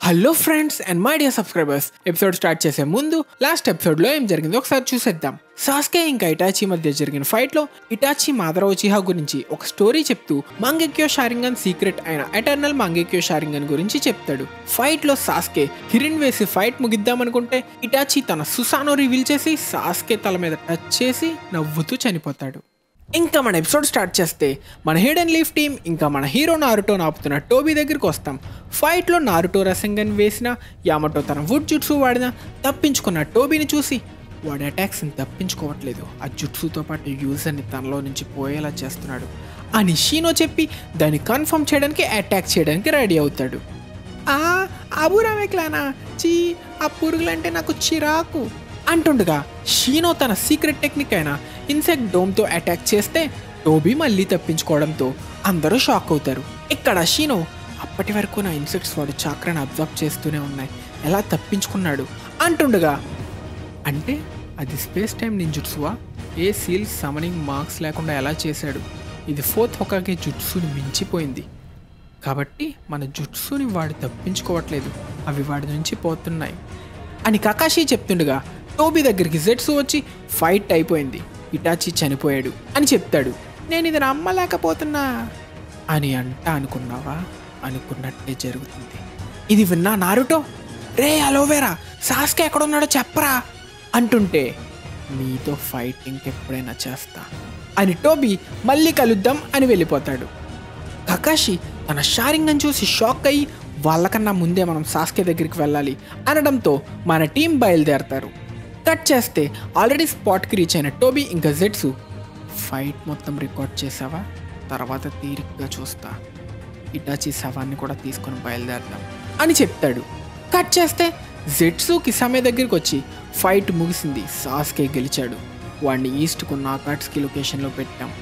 Hello friends and my dear subscribers, episode start చేసే ముందు last ఎపిసోడ్లో ఏం జరిగిందో ఒకసారి చూసేద్దాం. సాస్కే ఇంకా ఇటాచి మధ్య జరిగిన ఫైట్లో ఇటాచి మాదరా ఉచిహా గురించి ఒక స్టోరీ చెప్తూ మాంగెక్యో షారింగన్ సీక్రెట్ అయిన ఎటర్నల్ మాంగెక్యో షారింగన్ గురించి చెప్తాడు. ఫైట్లో సాస్కే కిరిన్ వేసి ఫైట్ ముగిద్దామనుకుంటే ఇటాచి తన సుసానో రివీల్ చేసి సాస్కే తల మీద టచ్ చేసి నవ్వుతూ చనిపోతాడు. ఇంకా మన ఎపిసోడ్ స్టార్ట్ చేస్తే మన హిడెన్ లీఫ్ టీమ్ ఇంకా మన హీరో నారుటో ఆపుతున్న టోబీ దగ్గరికి వస్తాం. ఫైట్లో నారుటో రసంగన్ వేసిన యామటో తన వుడ్ జుట్సు వాడిన తప్పించుకున్న టోబీని చూసి వాడి అటాక్స్ని తప్పించుకోవట్లేదు, ఆ జుట్సుతో పాటు యూజర్ని తనలో నుంచి పోయేలా చేస్తున్నాడు అని షీనో చెప్పి దాన్ని కన్ఫర్మ్ చేయడానికి అటాక్ చేయడానికి రెడీ అవుతాడు. అబూరామే క్లానా చీ, ఆ పురుగులంటే నాకు చిరాకు అంటుండగా షీనో తన సీక్రెట్ టెక్నిక్ అయిన ఇన్సెక్ట్ డోమ్తో అటాక్ చేస్తే టోబీ మళ్ళీ తప్పించుకోవడంతో అందరూ షాక్ అవుతారు. ఇక్కడ షీనో అప్పటి వరకు నా ఇన్సెక్ట్స్ వాడు చాక్రాన్ని అబ్జర్వ్ చేస్తూనే ఉన్నాయి, ఎలా తప్పించుకున్నాడు అంటుండగా, అంటే అది స్పేస్ టైం నింజుట్సువా, ఏ సీల్స్ సమనింగ్ మార్క్స్ లేకుండా ఎలా చేశాడు, ఇది ఫోర్త్ హొకాగే జుట్సుని మించిపోయింది కాబట్టి మన జుట్సుని వాడు తప్పించుకోవట్లేదు, అవి వాడి నుంచి పోతున్నాయి అని కకాషి చెప్తుండగా టోబీ దగ్గరికి జెట్సు వచ్చి ఫైట్ అయిపోయింది, ఇటాచి చనిపోయాడు అని చెప్తాడు. నేను ఇది నమ్మలేకపోతున్నా అని అనుకున్నావా, అనుకున్నట్టే జరుగుతుంది. ఇది విన్నా నారుటో, రే అలోవేరా సాస్కే ఎక్కడున్నాడో చెప్పరా అంటుంటే, నీతో ఫైట్ ఇంకెప్పుడైనా చేస్తా అని టోబీ మళ్ళీ కలుద్దాం అని వెళ్ళిపోతాడు. కకాషి తన షారింగన్ చూసి షాక్ అయ్యి వాళ్ళకన్నా ముందే మనం సాస్కే దగ్గరికి వెళ్ళాలి అనడంతో మన టీం బయలుదేరతారు. కట్ చేస్తే ఆల్రెడీ స్పాట్కి రీచ్ అయిన టోబీ ఇంకా జెట్సు, ఫైట్ మొత్తం రికార్డ్ చేసావా, తర్వాత తీరిగ్గా చూస్తా, ఇటాచి శవాన్ని కూడా తీసుకొని బయలుదేరదాం అని చెప్తాడు. కట్ చేస్తే జెట్సు కిసామే దగ్గరికి వచ్చి ఫైట్ ముగిసింది, సాస్కే గెలిచాడు, వాడిని ఈస్ట్కు నాకాట్స్కి లొకేషన్లో పెట్టాం,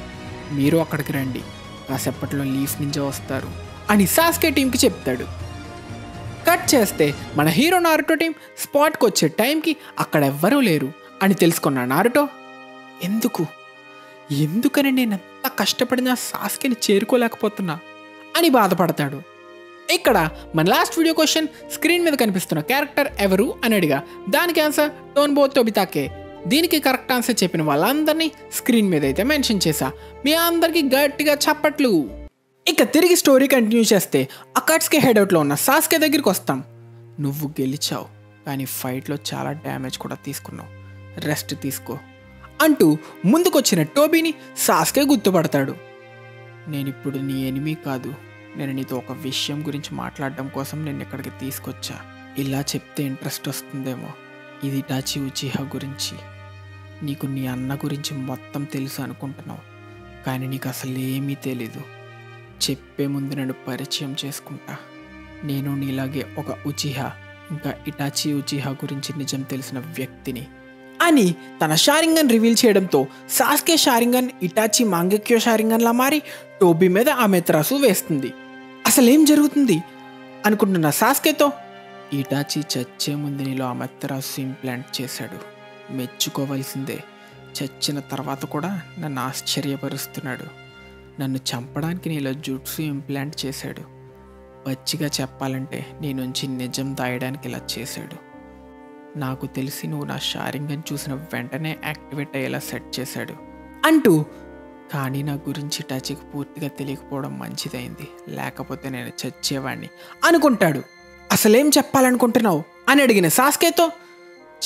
మీరు అక్కడికి రండి, కాసేపట్లో లీఫ్ నుంచి వస్తారు అని సాస్కే టీంకి చెప్తాడు. కట్ చేస్తే మన హీరో నారుటో టీం స్పాట్కి వచ్చే టైంకి అక్కడ ఎవ్వరూ లేరు అని తెలుసుకున్న నారుటో, ఎందుకని నేను ఎంత కష్టపడినా సాస్కేని చేరుకోలేకపోతున్నా అని బాధపడతాడు. ఇక్కడ మన లాస్ట్ వీడియో క్వశ్చన్ స్క్రీన్ మీద కనిపిస్తున్న క్యారెక్టర్ ఎవరు అని అడిగా, దానికి ఆన్సర్ టోన్బో తోబితాకే. దీనికి కరెక్ట్ ఆన్సర్ చెప్పిన వాళ్ళందరినీ స్క్రీన్ మీద అయితే మెన్షన్ చేశా, మీ అందరికీ గట్టిగా చప్పట్లు. ఇక తిరిగి స్టోరీ కంటిన్యూ చేస్తే అకాట్స్కే హెడౌట్లో ఉన్న సాస్కే దగ్గరికి వస్తాం. నువ్వు గెలిచావు కానీ ఫైట్లో చాలా డ్యామేజ్ కూడా తీసుకున్నావు, రెస్ట్ తీసుకో అంటూ ముందుకొచ్చిన టోబీని సాస్కే గుర్తుపడతాడు. నేనిప్పుడు నీ ఎనిమీ కాదు, నేను నీతో ఒక విషయం గురించి మాట్లాడడం కోసం నేను ఇక్కడికి తీసుకొచ్చా, ఇలా చెప్తే ఇంట్రెస్ట్ వస్తుందేమో, ఇది ఇటాచి ఉచిహా గురించి, నీకు నీ అన్న గురించి మొత్తం తెలుసు అనుకుంటున్నావు కానీ నీకు అసలు ఏమీ తెలీదు, చెప్పే ముందు నేను పరిచయం చేసుకుంటా, నేను నీలాగే ఒక ఉచిహా ఇంకా ఇటాచి ఉచిహా గురించి నిజం తెలిసిన వ్యక్తిని అని తన షారింగన్ రివీల్ చేయడంతో సాస్కే షారింగన్ ఇటాచి మాంగెక్యో షారింగన్లా మారి టోబీ మీద ఆమెత్రాసు వేస్తుంది. అసలేం జరుగుతుంది అనుకుంటున్న సాస్కేతో, ఇటాచి చచ్చే ముందు నీలో ఆమెత్రాసు ఇంప్లాంట్ చేశాడు, మెచ్చుకోవాల్సిందే, చచ్చిన తర్వాత కూడా నన్ను ఆశ్చర్యపరుస్తున్నాడు, నన్ను చంపడానికి నీలో జుట్సు ఇంప్లాంట్ చేశాడు, పచ్చిగా చెప్పాలంటే నీ నుంచి నిజం దాయడానికి ఇలా చేశాడు, నాకు తెలిసి నువ్వు నా షారింగన్ చూసిన వెంటనే యాక్టివేట్ అయ్యేలా సెట్ చేశాడు అంటూ, కానీ నా గురించి ఇటాచికి పూర్తిగా తెలియకపోవడం మంచిదైంది, లేకపోతే నేను చచ్చేవాడిని అనుకుంటాడు. అసలేం చెప్పాలనుకుంటున్నావు అని అడిగిన సాస్కేతో,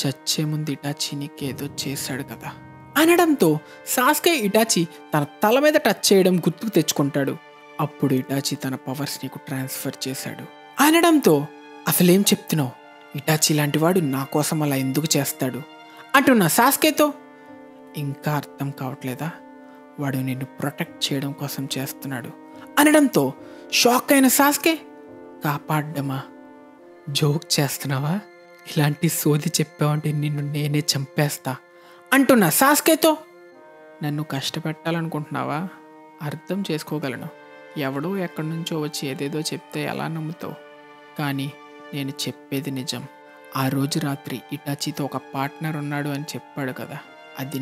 చచ్చే ముందు ఇటాచి నీకేదో చేశాడు కదా అనడంతో సాస్కే ఇటాచి తన తల మీద టచ్ చేయడం గుర్తుకు తెచ్చుకుంటాడు. అప్పుడు ఇటాచి తన పవర్స్ నీకు ట్రాన్స్ఫర్ చేశాడు అనడంతో, అసలేం చెప్తున్నావు, ఇటాచి లాంటి వాడు నా కోసం అలా ఎందుకు చేస్తాడు అంటున్న సాస్కేతో, ఇంకా అర్థం కావట్లేదా, వాడు నిన్ను ప్రొటెక్ట్ చేయడం కోసం చేస్తున్నాడు అనడంతో షాక్ అయిన సాస్కే, కాపాడ్డమా, జోక్ చేస్తున్నావా, ఇలాంటి సోది చెప్పావంటే నిన్ను నేనే చంపేస్తా అంటున్న సాస్కేతో, నన్ను కష్టపెట్టాలనుకుంటున్నావా, అర్థం చేసుకోగలను, ఎవడో ఎక్కడి నుంచో వచ్చి ఏదేదో చెప్తే ఎలా నమ్ముతావు, కానీ నేను చెప్పేది నిజం, ఆ రోజు రాత్రి ఇటాచితో ఒక పార్ట్నర్ ఉన్నాడు అని చెప్పాడు కదా, అది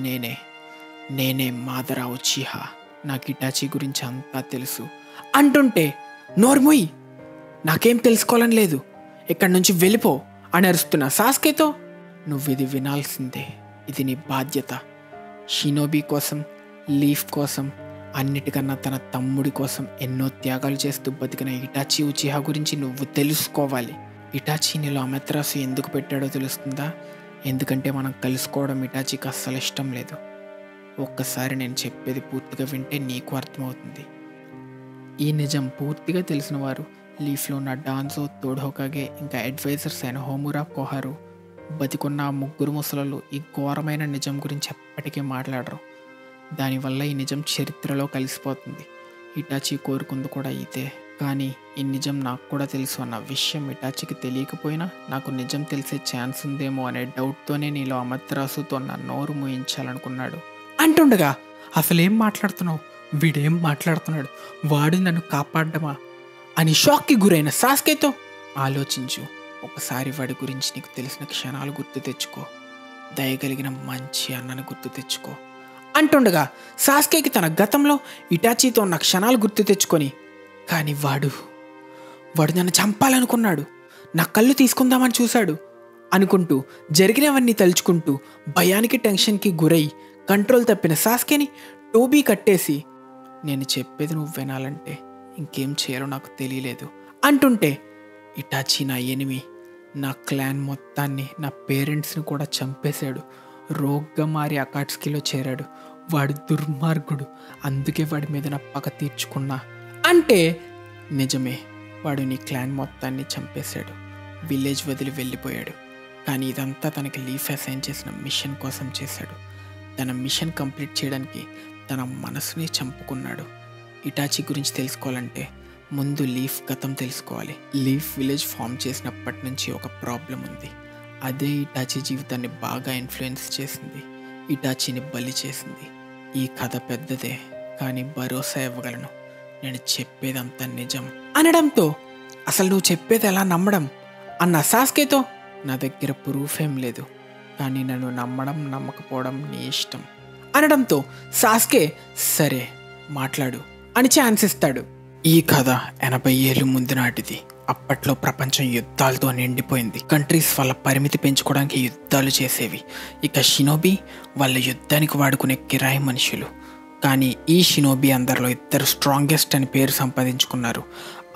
నేనే మాదరా ఉచిహా, నాకు ఇటాచి గురించి అంతా తెలుసు అంటుంటే, నోర్ముయ్, నాకేం తెలుసుకోవాలని లేదు, ఇక్కడి నుంచి వెళ్ళిపో అని అరుస్తున్న సాస్కేతో, నువ్వు ఇది వినాల్సిందే, ఇది నీ బాధ్యత. షినోబి కోసం, లీఫ్ కోసం, అన్నిటికన్నా తన తమ్ముడి కోసం ఎన్నో త్యాగాలు చేస్తూ బతికిన ఇటాచి ఉచిహా గురించి నువ్వు తెలుసుకోవాలి. ఇటాచి నీలో అమెత్రాసు ఎందుకు పెట్టాడో తెలుస్తుందా? ఎందుకంటే మనం కలుసుకోవడం ఇటాచికి అస్సలు ఇష్టం లేదు. ఒక్కసారి నేను చెప్పేది పూర్తిగా వింటే నీకు అర్థమవుతుంది. ఈ నిజం పూర్తిగా తెలిసిన వారు లీఫ్లో ఉన్న డాన్సో, తోడోకాగే, ఇంకా అడ్వైజర్స్ అయిన హోమురా, కోహారు, బతికున్న ఆ ముగ్గురు ముసలలు ఈ ఘోరమైన నిజం గురించి ఎప్పటికీ మాట్లాడరు. దానివల్ల ఈ నిజం చరిత్రలో కలిసిపోతుంది. ఇటాచి కోరుకుంది కూడా ఇదే. కానీ ఈ నిజం నాకు కూడా తెలుసు అన్న విషయం ఇటాచికి తెలియకపోయినా నాకు నిజం తెలిసే ఛాన్స్ ఉందేమో అనే డౌట్తోనే నీలో అమత్రాసుతో నా నోరు మూయించాలనుకున్నాడు. అంటుండగా, అసలేం మాట్లాడుతున్నావు, వీడేం మాట్లాడుతున్నాడు, వాడు నన్ను కాపాడ్డమా అని షాక్కి గురైన సాస్కేతో, ఆలోచించు, ఒకసారి వాడి గురించి నీకు తెలిసిన క్షణాలు గుర్తు తెచ్చుకో, దయగలిగిన మంచి అన్నను గుర్తు తెచ్చుకో అంటుండగా సాస్కేకి తన గతంలో ఇటాచీతో ఉన్న క్షణాలు గుర్తు తెచ్చుకొని, కానీ వాడు నన్ను చంపాలనుకున్నాడు, నా కళ్ళు తీసుకుందామని చూశాడు అనుకుంటూ జరిగినవన్నీ తలుచుకుంటూ భయానికి టెన్షన్కి గురై కంట్రోల్ తప్పిన సాస్కేని టోబీ కట్టేసి, నేను చెప్పేది నువ్వు వినాలంటే ఇంకేం చేయాలో నాకు తెలియలేదు అంటుంటే, ఇటాచి నా ఎనిమి, నా క్లాన్ మొత్తాన్ని, నా పేరెంట్స్ని కూడా చంపేశాడు, రోగ్గా మారి అకాట్స్కీలో చేరాడు, వాడు దుర్మార్గుడు, అందుకే వాడి మీద నా పగ తీర్చుకున్నా అంటే, నిజమే, వాడు నీ క్లాన్ మొత్తాన్ని చంపేశాడు, విలేజ్ వదిలి వెళ్ళిపోయాడు. కానీ ఇదంతా తనకి లీఫ్ అసైన్ చేసిన మిషన్ కోసం చేశాడు. తన మిషన్ కంప్లీట్ చేయడానికి తన మనసుని చంపుకున్నాడు. ఇటాచి గురించి తెలుసుకోవాలంటే ముందు లీఫ్ గతం తెలుసుకోవాలి. లీఫ్ విలేజ్ ఫామ్ చేసినప్పటి నుంచి ఒక ప్రాబ్లం ఉంది. అదే ఇటాచి జీవితాన్ని బాగా ఇన్ఫ్లుయెన్స్ చేసింది, ఇటాచిని బలి చేసింది. ఈ కథ పెద్దదే, కానీ భరోసా ఇవ్వగలను, నేను చెప్పేదంతా నిజం అనడంతో, అసలు నువ్వు చెప్పేది ఎలా నమ్మడం అన్న సాస్కేతో, నా దగ్గర ప్రూఫ్ ఏం లేదు, కానీ నన్ను నమ్మడం నమ్మకపోవడం నీ ఇష్టం అనడంతో సాస్కే సరే మాట్లాడు అని ఛాన్స్ ఇస్తాడు. ఈ కథ 80 ఏళ్ళు ముందు నాటిది. అప్పట్లో ప్రపంచం యుద్ధాలతో నిండిపోయింది. కంట్రీస్ వాళ్ళ పరిమితి పెంచుకోవడానికి యుద్ధాలు చేసేవి. ఇక షినోబి వాళ్ళ యుద్ధానికి వాడుకునే కిరాయి మనుషులు. కానీ ఈ షినోబి అందరిలో ఇద్దరు స్ట్రాంగెస్ట్ అని పేరు సంపాదించుకున్నారు.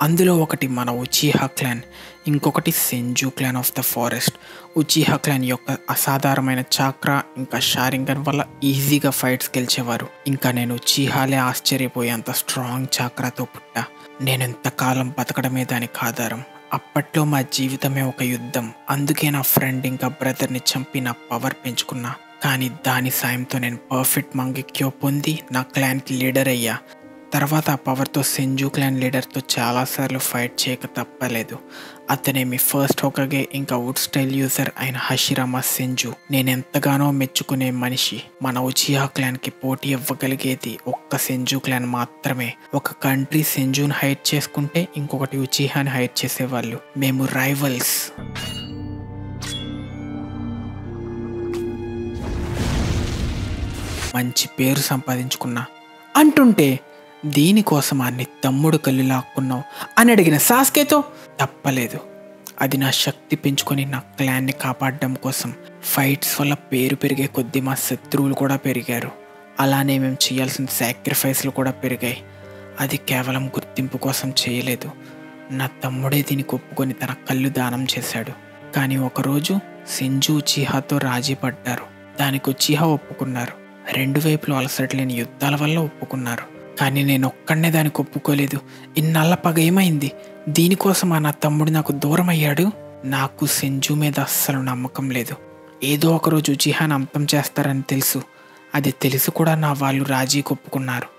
అందులో ఒకటి మన ఉచిహా క్లాన్, ఇంకొకటి Senju clan of the forest. Uchiha clan యొక్క అసాధారణమైన చాక్రా ఇంకా షారింగన్ వల్ల ఈజీగా ఫైట్స్ గెలిచేవారు. ఇంకా నేను ఉచిహాలే ఆశ్చర్యపోయేంత స్ట్రాంగ్ చాక్రాతో పుట్టా. నేను ఎంతకాలం బతకడమే దానికి ఆధారం. అప్పట్లో మా జీవితమే ఒక యుద్ధం. అందుకే నా ఫ్రెండ్ ఇంకా బ్రదర్ని చంపి నా పవర్ పెంచుకున్నా. కానీ దాని సాయంతో నేను పర్ఫెక్ట్ మంగిక్యో పొంది నా క్లాన్కి లీడర్ అయ్యా. తర్వాత ఆ పవర్తో సెంజు క్లాన్ లీడర్తో చాలాసార్లు ఫైట్ చేయక తప్పలేదు. అతనే మీ ఫస్ట్ హోకాగే ఇంకా వుడ్ స్టైల్ యూజర్ అయిన హషిరామా సెంజు. నేను ఎంతగానో మెచ్చుకునే మనిషి. మన ఉచిహా క్లాన్కి పోటీ ఇవ్వగలిగేది ఒక్క సెంజు క్లాన్ మాత్రమే. ఒక కంట్రీ సెంజుని హైర్ చేసుకుంటే ఇంకొకటి ఉచిహాని హైర్ చేసేవాళ్ళు. మేము రైవల్స్. మంచి పేరు సంపాదించుకున్నా అంటుంటే, దీనికోసం అన్ని తమ్ముడు కళ్ళు లాక్కున్నావు అని అడిగిన సాస్కేతో, తప్పలేదు, అది నా శక్తి పెంచుకొని నా క్లాన్ని కాపాడడం కోసం. ఫైట్స్ వల్ల పేరు పెరిగే కొద్దీ మా శత్రువులు కూడా పెరిగారు. అలానే మేము చేయాల్సిన సాక్రిఫైస్లు కూడా పెరిగాయి. అది కేవలం గుర్తింపు కోసం చేయలేదు. నా తమ్ముడే దీనికి ఒప్పుకొని తన కళ్ళు దానం చేశాడు. కానీ ఒకరోజు సెంజు ఉచిహాతో రాజీ పడ్డారు. దానికి ఉచిహా ఒప్పుకున్నారు. రెండు వైపులు అలసటలేని యుద్ధాల వల్ల ఒప్పుకున్నారు. కానీ నేను ఒక్కడనే దానికి ఒప్పుకోలేదు. ఇన్నాళ్ళ పగ ఏమైంది? దీనికోసం నా తమ్ముడు నాకు దూరం అయ్యాడు. నాకు సెంజు మీద అస్సలు నమ్మకం లేదు. ఏదో ఒకరోజు ఉచిహాని అంతం చేస్తారని తెలుసు. అది తెలిసి కూడా నా వాళ్ళు రాజీకి ఒప్పుకున్నారు.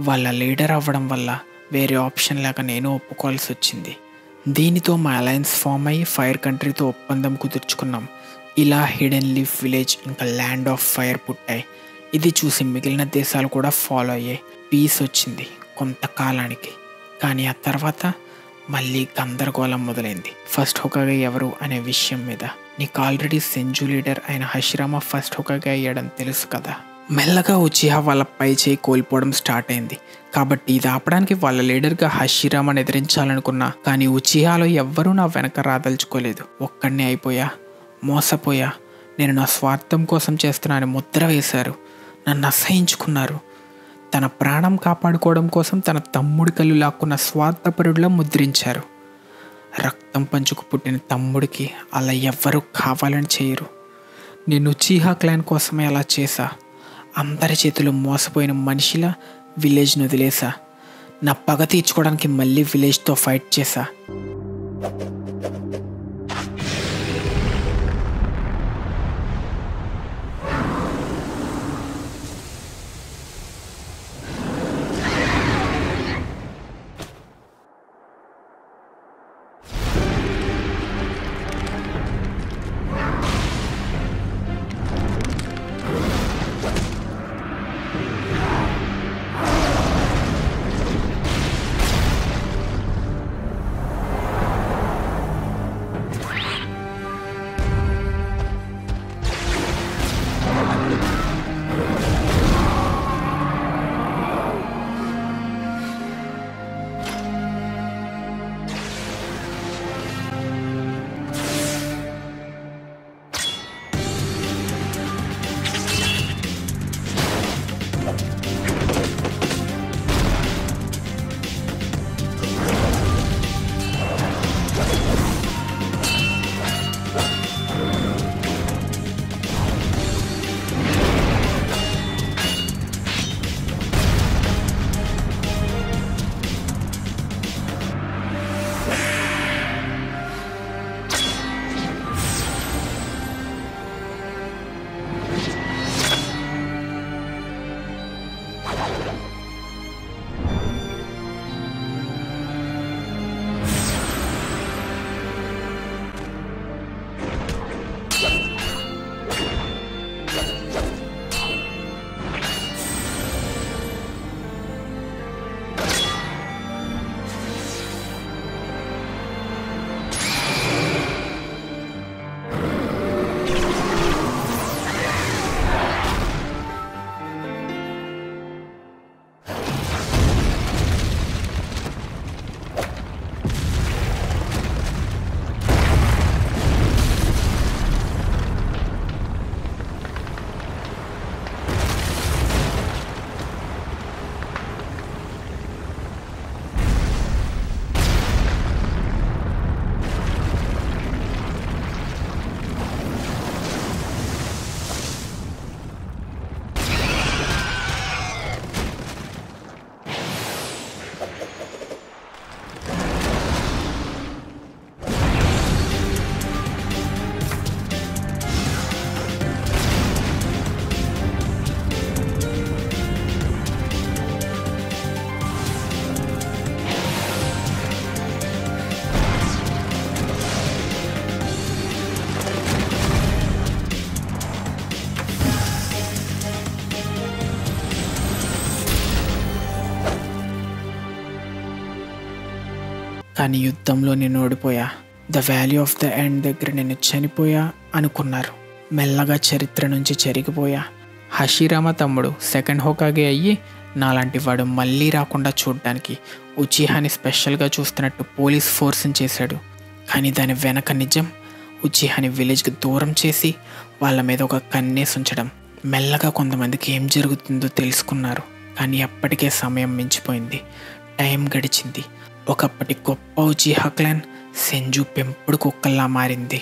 వాళ్ళ లీడర్ అవ్వడం వల్ల వేరే ఆప్షన్ లేక నేను ఒప్పుకోవాల్సి వచ్చింది. దీనితో మా అలయన్స్ ఫామ్ అయ్యి ఫైర్ కంట్రీతో ఒప్పందం కుదుర్చుకున్నాం. ఇలా హిడెన్ లీఫ్ విలేజ్ ఇంకా ల్యాండ్ ఆఫ్ ఫైర్ పుట్టాయి. ఇది చూసి మిగిలిన దేశాలు కూడా ఫాలో అయ్యాయి. పీస్ వచ్చింది కొంతకాలానికి. కానీ ఆ తర్వాత మళ్ళీ గందరగోళం మొదలైంది. ఫస్ట్ హోకాగే ఎవరు అనే విషయం మీద. నీకు ఆల్రెడీ సెంజు లీడర్ అయిన హషిరామా ఫస్ట్ హోకాగే అయ్యాడని తెలుసు కదా. మెల్లగా ఉచిహా వాళ్ళ పై చేయి కోల్పోవడం స్టార్ట్ అయింది. కాబట్టి ఇది ఆపడానికి వాళ్ళ లీడర్గా హషిరామాని ఎదిరించాలనుకున్నా, కానీ ఉచిహాలో ఎవ్వరూ నా వెనక రాదలుచుకోలేదు. ఒక్కడిని అయిపోయా, మోసపోయా, నేను నా స్వార్థం కోసం చేస్తున్నానని ముద్ర వేశారు. నన్ను అసహించుకున్నారు. తన ప్రాణం కాపాడుకోవడం కోసం తన తమ్ముడి కళ్ళు లాక్కున్న స్వార్థపరుడిలా ముద్రించారు. రక్తం పంచుకు పుట్టిన తమ్ముడికి అలా ఎవ్వరూ కావాలని చేయరు. నేను ఉచిహా క్లాన్ కోసమే అలా చేశా. అందరి చేతులు మోసపోయిన మనిషిలా విలేజ్ని వదిలేసా. నా పగ తీర్చుకోవడానికి మళ్ళీ విలేజ్తో ఫైట్ చేశా. కానీ యుద్ధంలో నేను ఓడిపోయా. The valley of the end దగ్గర నేను చనిపోయా అనుకున్నారు. మెల్లగా చరిత్ర నుంచి చెరిగిపోయా. హషిరామా తమ్ముడు సెకండ్ హోకాగే అయ్యి నాలాంటి వాడు మళ్ళీ రాకుండా చూడ్డానికి ఉచిహాని స్పెషల్గా చూస్తున్నట్టు పోలీస్ ఫోర్స్ని చేశాడు. కానీ దాని వెనక నిజం ఉచిహాని విలేజ్కి దూరం చేసి వాళ్ళ మీద ఒక కన్నేసి ఉంచడం. మెల్లగా కొంతమందికి ఏం జరుగుతుందో తెలుసుకున్నారు. కానీ అప్పటికే సమయం మించిపోయింది. టైం గడిచింది. ఒకప్పటి గొప్ప ఉచిహా క్లాన్ సెంజు పెంపుడు కుక్కల్లా మారింది.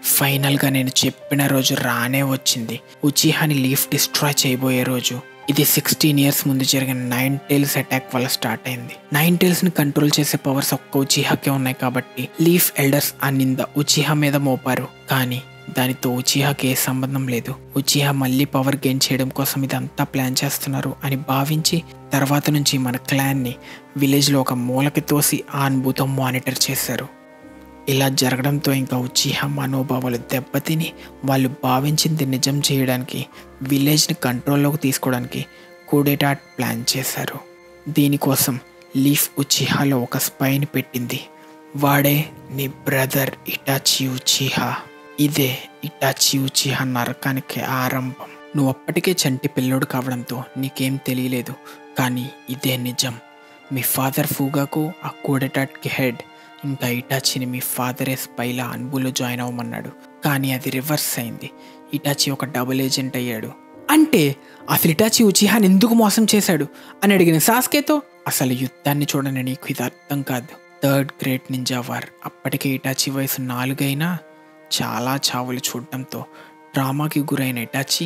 ఫైనల్గా నేను చెప్పిన రోజు రానే వచ్చింది. ఉచిహాని లీఫ్ డిస్ట్రాయ్ చేయబోయే రోజు. ఇది 16 years ముందు జరిగిన 9 Tails అటాక్ వల్ల స్టార్ట్ అయింది. 9 Tailsని కంట్రోల్ చేసే పవర్స్ ఒక్క ఉచిహాకే ఉన్నాయి కాబట్టి లీఫ్ ఎల్డర్స్ ఆ నింద ఉచిహా మీద మోపారు. కానీ దానితో ఉచిహాకి ఏ సంబంధం లేదు. ఉచిహా మళ్ళీ పవర్ గెయిన్ చేయడం కోసం ఇదంతా ప్లాన్ చేస్తున్నారు అని భావించి తర్వాత నుంచి మన క్లాన్ని విలేజ్లో ఒక మూలకి తోసి ఆ అనుభూతం మానిటర్ చేశారు. ఇలా జరగడంతో ఇంకా ఉచిహా మనోభావాలు దెబ్బతిని వాళ్ళు భావించింది నిజం చేయడానికి విలేజ్ని కంట్రోల్లోకి తీసుకోవడానికి కూడేటా ప్లాన్ చేశారు. దీనికోసం లీఫ్ ఉచిహాలో ఒక స్పైని పెట్టింది. వాడే నీ బ్రదర్ ఇటాచి ఉచిహా. ఇదే ఇటాచి ఉచిహా నరకానికి ఆరంభం. నువ్వు అప్పటికే చంటి పిల్లోడు కావడంతో నీకేం తెలియలేదు, కానీ ఇదే నిజం. మీ ఫాదర్ ఫూగాకు ఆ కూడెటాట్కి హెడ్, ఇంకా ఇటాచిని మీ ఫాదరే స్పైలా అన్బులో జాయిన్ అవ్వమన్నాడు. కానీ అది రివర్స్ అయింది. ఇటాచి ఒక డబుల్ ఏజెంట్ అయ్యాడు. అంటే అసలు ఇటాచి ఉచిహాని ఎందుకు మోసం చేశాడు అని అడిగిన సాస్కేతో, అసలు యుద్ధాన్ని చూడని నీకు ఇది అర్థం కాదు. Third great ninja war. అప్పటికే ఇటాచి వయసు 4 అయినా చాలా చావులు చూడటంతో డ్రామాకి గురైన ఇటాచి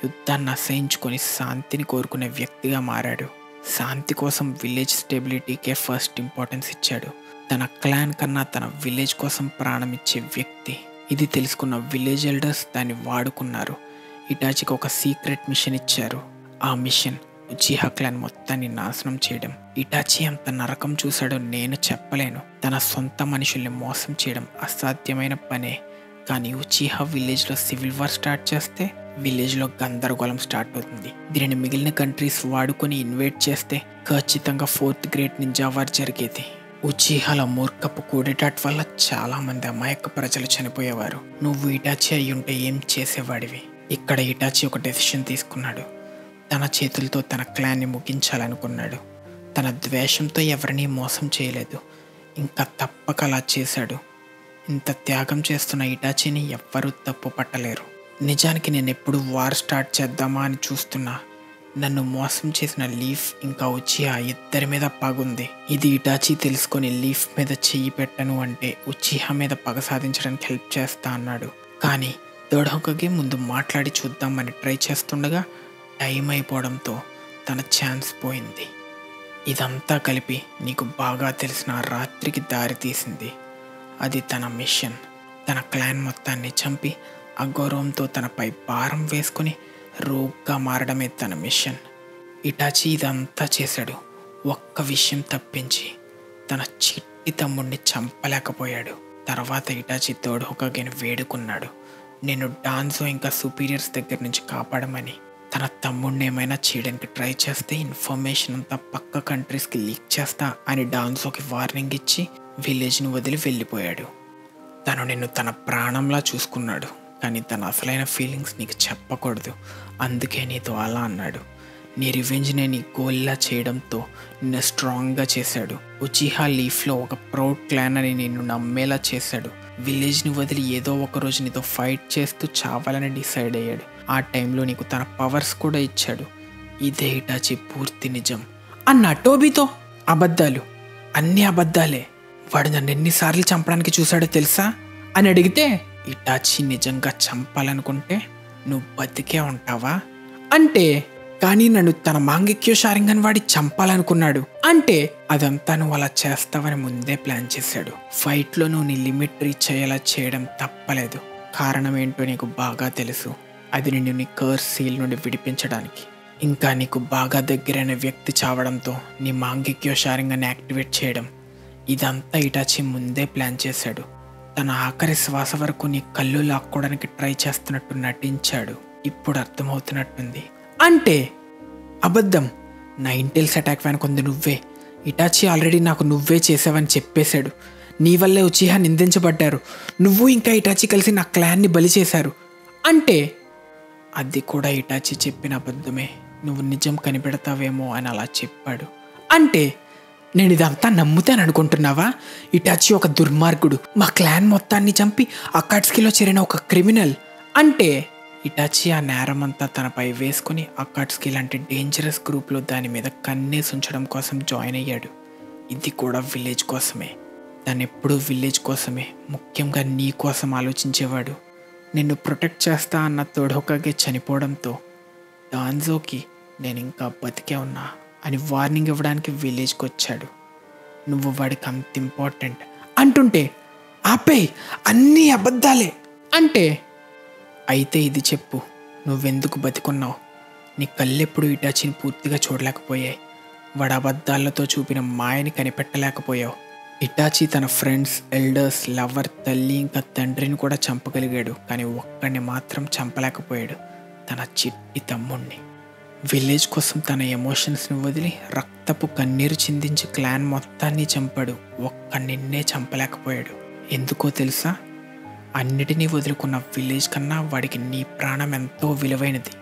యుద్ధాన్ని అసహించుకొని శాంతిని కోరుకునే వ్యక్తిగా మారాడు. శాంతి కోసం విలేజ్ స్టెబిలిటీకే ఫస్ట్ ఇంపార్టెన్స్ ఇచ్చాడు. తన క్లాన్ కన్నా తన విలేజ్ కోసం ప్రాణం ఇచ్చే వ్యక్తి. ఇది తెలుసుకున్న విలేజ్ ఎల్డర్స్ దాన్ని వాడుకున్నారు. ఇటాచికి ఒక సీక్రెట్ మిషన్ ఇచ్చారు. ఆ మిషన్ ఉచిహా క్లాన్ మొత్తాన్ని నాశనం చేయడం. ఇటాచి అంత నరకం చూశాడో నేను చెప్పలేను. తన సొంత మనుషుల్ని మోసం చేయడం అసాధ్యమైన పనే. కానీ ఉచిహా విలేజ్లో సివిల్ వార్ స్టార్ట్ చేస్తే విలేజ్లో గందరగోళం స్టార్ట్ అవుతుంది. దీనిని మిగిలిన కంట్రీస్ వాడుకొని ఇన్వైట్ చేస్తే ఖచ్చితంగా ఫోర్త్ గ్రేట్ నింజా వార్ జరిగేది. ఉచిహాల మూర్ఖపు కూడెటాట్ వల్ల చాలా మంది అమాయక ప్రజలు చనిపోయేవారు. నువ్వు ఇటాచి అయి ఉంటే ఏం చేసేవాడివి? ఇక్కడ ఇటాచి ఒక డెసిషన్ తీసుకున్నాడు. తన చేతులతో తన క్లాన్ని ముగించాలనుకున్నాడు. తన ద్వేషంతో ఎవరినీ మోసం చేయలేదు, ఇంకా తప్పక అలా చేశాడు. ఇంత త్యాగం చేస్తున్న ఇటాచిని ఎవ్వరూ తప్పు పట్టలేరు. నిజానికి నేను ఎప్పుడు వార్ స్టార్ట్ చేద్దామా అని చూస్తున్నా. నన్ను మోసం చేసిన లీఫ్ ఇంకా ఉచిహా ఇద్దరి మీద పగుంది. ఇది ఇటాచి తెలుసుకొని లీఫ్ మీద చెయ్యి పెట్టను అంటే ఉచిహా మీద పగ సాధించడానికి హెల్ప్ చేస్తా అన్నాడు. కానీ థర్డ్ హోకాగే ముందు మాట్లాడి చూద్దామని ట్రై చేస్తుండగా టైం అయిపోవడంతో తన ఛాన్స్ పోయింది. ఇదంతా కలిపి నీకు బాగా తెలిసిన రాత్రికి దారి తీసింది. అది తన మిషన్. తన క్లాన్ మొత్తాన్ని చంపి అగౌరవంతో తనపై భారం వేసుకుని రోగ్గా మారడమే తన మిషన్. ఇటాచి ఇదంతా చేశాడు, ఒక్క విషయం తప్పించి తన చిట్టి తమ్ముడిని చంపలేకపోయాడు. తర్వాత ఇటాచి థర్డ్ హోకాగేని వేడుకున్నాడు, నేను డాన్జో ఇంకా సుపీరియర్స్ దగ్గర నుంచి కాపాడమని. తన తమ్ముడిని ఏమైనా చేయడానికి ట్రై చేస్తే ఇన్ఫర్మేషన్ అంతా పక్క కంట్రీస్కి లీక్ చేస్తా అని డాన్జోకి వార్నింగ్ ఇచ్చి విలేజ్ని వదిలి వెళ్ళిపోయాడు. తను నిన్ను తన ప్రాణంలా చూసుకున్నాడు, కానీ తన అసలైన ఫీలింగ్స్ నీకు చెప్పకూడదు, అందుకే నీతో అలా అన్నాడు. నీ రివెంజ్నే నీ గోల్లా చేయడంతో నిన్ను స్ట్రాంగ్గా చేశాడు. ఉచిహా లీఫ్లో ఒక ప్రౌడ్ క్లాన్ అని నిన్ను నమ్మేలా చేశాడు. విలేజ్ని వదిలి ఏదో ఒక రోజు నీతో ఫైట్ చేస్తూ చావాలని డిసైడ్ అయ్యాడు. ఆ టైంలో నీకు తన పవర్స్ కూడా ఇచ్చాడు. ఇదే ఇటాచి పూర్తి నిజం అన్న టోబీతో. అబద్ధాలు, అన్ని అబద్ధాలే. వాడు నన్ను ఎన్నిసార్లు చంపడానికి చూశాడో తెలుసా అని అడిగితే, ఇటాచి నిజంగా చంపాలనుకుంటే నువ్వు బతికే ఉంటావా అంటే, కానీ నన్ను తన మాంగిక్యో షారింగన్ వాడి చంపాలనుకున్నాడు అంటే, అదంతా నువ్వు అలా చేస్తావని ముందే ప్లాన్ చేశాడు. ఫైట్లో నువ్వు నీ లిమిట్ రీచ్ అయ్యేలా చేయడం తప్పలేదు. కారణం ఏంటో నీకు బాగా తెలుసు. అది నిన్ను నీ కర్స్ సీల్ నుండి విడిపించడానికి. ఇంకా నీకు బాగా దగ్గరైన వ్యక్తి చావడంతో నీ మాంగిక్యో షారింగన్ యాక్టివేట్ చేయడం. ఇదంతా ఇటాచి ముందే ప్లాన్ చేశాడు. తన ఆఖరి శ్వాస వరకు నీ కళ్ళు లాక్కోవడానికి ట్రై చేస్తున్నట్టు నటించాడు. ఇప్పుడు అర్థమవుతున్నట్టుంది. అంటే అబద్ధం. నా ఇంటెల్స్ అటాక్ వెనకొంది నువ్వే. ఇటాచి ఆల్రెడీ నాకు నువ్వే చేసావని చెప్పేశాడు. నీ వల్లే ఉచిహా నిందించబడ్డారు. నువ్వు ఇంకా ఇటాచి కలిసి నా క్లాన్ని బలి చేశారు అంటే, అది కూడా ఇటాచి చెప్పిన అబద్ధమే. నువ్వు నిజం కనిపెడతావేమో అని అలా చెప్పాడు. అంటే నేను ఇదంతా నమ్ముతాననుకుంటున్నావా? ఇటాచి ఒక దుర్మార్గుడు, మా క్లాన్ మొత్తాన్ని చంపి అకాట్స్కీలో చేరిన ఒక క్రిమినల్ అంటే, ఇటాచి ఆ నేరం అంతా తనపై వేసుకుని అకాట్స్కీ లాంటి డేంజరస్ గ్రూప్లో దాని మీద కన్నేసి ఉంచడం కోసం జాయిన్ అయ్యాడు. ఇది కూడా విలేజ్ కోసమే. తను ఎప్పుడూ విలేజ్ కోసమే, ముఖ్యంగా నీ కోసం ఆలోచించేవాడు. నిన్ను ప్రొటెక్ట్ చేస్తా అన్న థర్డ్ హోకాగే చనిపోవడంతో డాన్జోకి నేను ఇంకా బతికే ఉన్నా అని వార్నింగ్ ఇవ్వడానికి విలేజ్కి వచ్చాడు. నువ్వు వాడికి అంత ఇంపార్టెంట్ అంటుంటే, ఆపే, అన్నీ అబద్ధాలే అంటే, అయితే ఇది చెప్పు, నువ్వెందుకు బతికున్నావు? నీ కళ్ళెప్పుడు ఇటాచిని పూర్తిగా చూడలేకపోయాయి. వాడు అబద్ధాలతో చూపిన మాయని కనిపెట్టలేకపోయావు. ఇటాచి తన ఫ్రెండ్స్, ఎల్డర్స్, లవర్, తల్లి ఇంకా తండ్రిని కూడా చంపగలిగాడు, కానీ ఒక్కడిని మాత్రం చంపలేకపోయాడు, తన చిట్టి తమ్ముణ్ణి. విలేజ్ కోసం తన ఎమోషన్స్ని వదిలి రక్తపు కన్నీరు చిందించి క్లాన్ మొత్తాన్ని చంపాడు. ఒక్క నిన్నే చంపలేకపోయాడు. ఎందుకో తెలుసా? అన్నిటినీ వదులుకున్న విలేజ్ కన్నా వాడికి నీ ప్రాణం ఎంతో విలువైనది.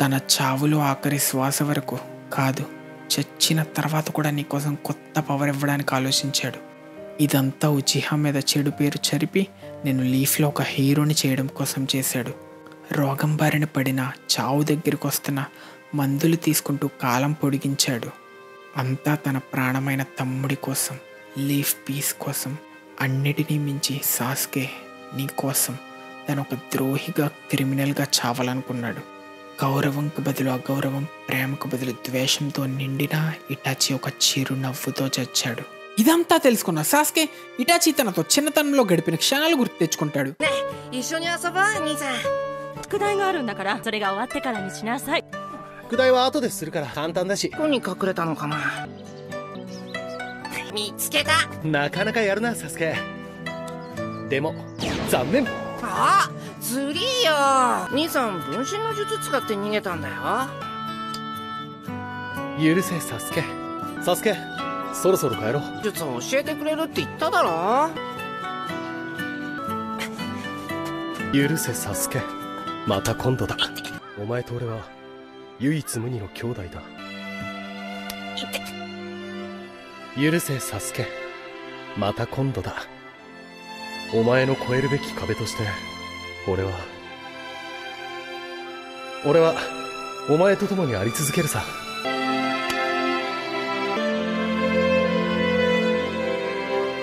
తన చావులో ఆఖరి శ్వాస వరకు కాదు, చచ్చిన తర్వాత కూడా నీకోసం కొత్త పవర్ ఇవ్వడానికి ఆలోచించాడు. ఇదంతా ఉచిహా మీద చెడు పేరు చరిపి నేను లీఫ్లో ఒక హీరోని చేయడం కోసం చేశాడు. రోగం బారిన పడిన, చావు దగ్గరికి వస్తున్న, మందులు తీసుకుంటూ కాలం పొడిగించాడు. అంతా తన ప్రాణమైన తమ్ముడి కోసం, లీఫ్ పీస్ కోసం. అన్నిటినీ మించి సాస్కే నీ కోసం తను ఒక ద్రోహిగా, క్రిమినల్గా చావాలనుకున్నాడు. గౌరవంకు బదులు అగౌరవం, ప్రేమకు బదులు ద్వేషంతో నిండిన ఇటాచి ఒక చిరునవ్వుతో చచ్చాడు. ఇదంతా తెలుసుకున్న సాస్కే ఇటాచి తనతో చిన్నతనంలో గడిపిన క్షణాలు గుర్తు తెచ్చుకుంటాడు. 宿題があるんだからそれが終わってからにしなさい。宿題は後でするから簡単だし。どこに隠れたのかな。見つけた。なかなかやるなサスケ。でも残念。あ、ずりーよ。兄さん分身の術使って逃げたんだよ。許せサスケ。サスケ、そろそろ帰ろう。術を教えてくれるって言っただろ。許せサスケ、また今度だ。お前と俺は唯一無二の兄弟だ。許せサスケ、また今度だ。お前の越えるべき壁として俺はお前と共にあり続けるさ。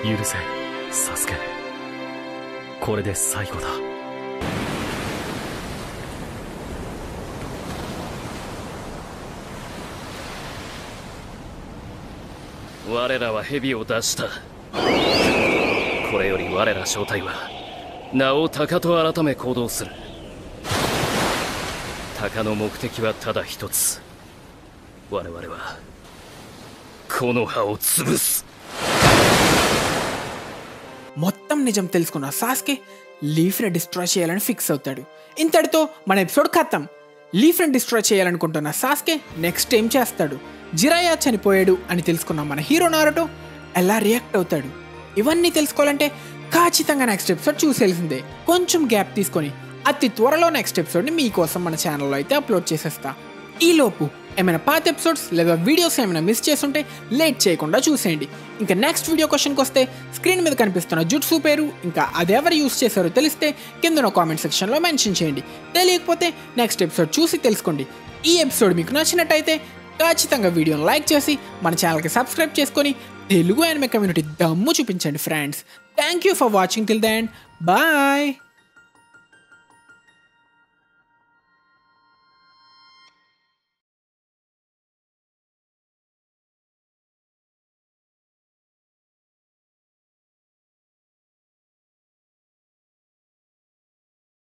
許せサスケ、これで最後だ。我らは蛇を出した。これより我ら正体は名を鷹と改め行動する。鷹の目的はただ一つ。我々はこの葉を潰す。 మొత్తం నిజం తెలుసుకున్న సాస్కే లీఫ్ని డిస్ట్రాయ్ చేయాలని ఫిక్స్ అవుతాడు. ఇంతటితో మన ఎపిసోడ్ ఖతం. లీఫ్ని డిస్ట్రాయ్ చేయాలనుకుంటున్న సాస్కే నెక్స్ట్ ఏం చేస్తాడు? జిరాయా చనిపోయాడు అని తెలుసుకున్న మన హీరో నారుటో ఎలా రియాక్ట్ అవుతాడు? ఇవన్నీ తెలుసుకోవాలంటే ఖచ్చితంగా నెక్స్ట్ ఎపిసోడ్ చూసేయాల్సిందే. కొంచెం గ్యాప్ తీసుకొని అతి త్వరలో నెక్స్ట్ ఎపిసోడ్ని మీకోసం మన ఛానల్లో అయితే అప్లోడ్ చేసేస్తా. ఈలోపు ఏమైనా పాత ఎపిసోడ్స్ లేదా వీడియోస్ ఏమైనా మిస్ చేస్తుంటే లేట్ చేయకుండా చూసేయండి. ఇంకా నెక్స్ట్ వీడియో క్వశ్చన్కి వస్తే స్క్రీన్ మీద కనిపిస్తున్న జుట్సు పేరు ఇంకా అది ఎవరు యూస్ చేశారో తెలిస్తే కింద కామెంట్ సెక్షన్లో మెన్షన్ చేయండి. తెలియకపోతే నెక్స్ట్ ఎపిసోడ్ చూసి తెలుసుకోండి. ఈ ఎపిసోడ్ మీకు నచ్చినట్టయితే ఖచ్చితంగా వీడియోని లైక్ చేసి మన ఛానల్కి సబ్స్క్రైబ్ చేసుకొని తెలుగు యానిమే కమ్యూనిటీ దమ్ము చూపించండి friends. Thank you for watching till the end. Bye.